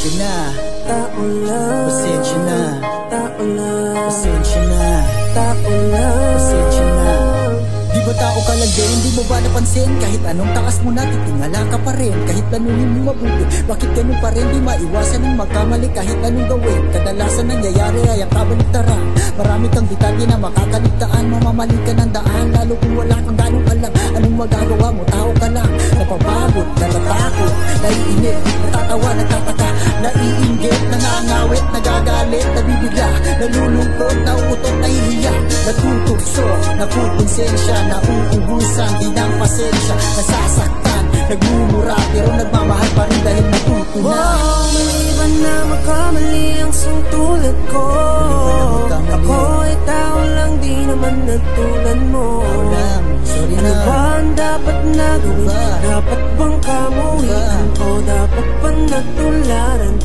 Sorry na, tao lang. pasensya na, Tao lang. pasensya na, Tao lang. pasensya na. Di ba tao ka lang din, di mo ba napansin? Kahit anong takas mo na, titingala ka pa rin. Kahit planuhin mo mabuti, bakit ganun pa rin? Di maiwasan ang magkamali kahit anong gawin. Kadalasan nangyayari ay ang kabaligtaran. Marami kang detalye na makakaligtaan. Mamamali ka ng daan, lalo kung wala kang ganong alam. Anong magagawa mo? Tao ka lang. Napapagod, natatakot, naiinip, natatawa, natataka, naiinggit, nangangawit, nagagalit, nabibigla, nalulungkot, nauutot, nahihiya, natutugso, napuponsensya, nauubusan, di ng pasensya, nasasaktan, nagmumura, pero nagmamahal pa rin dahil natuto na. Maliban na magkamali ang sungtulad ko. Ako ay tao lang, di naman nagtulad mo. Sorry na. Ano ba ang dapat na gawin? Dapat bang kamuhin? O dapat bang nagtularan?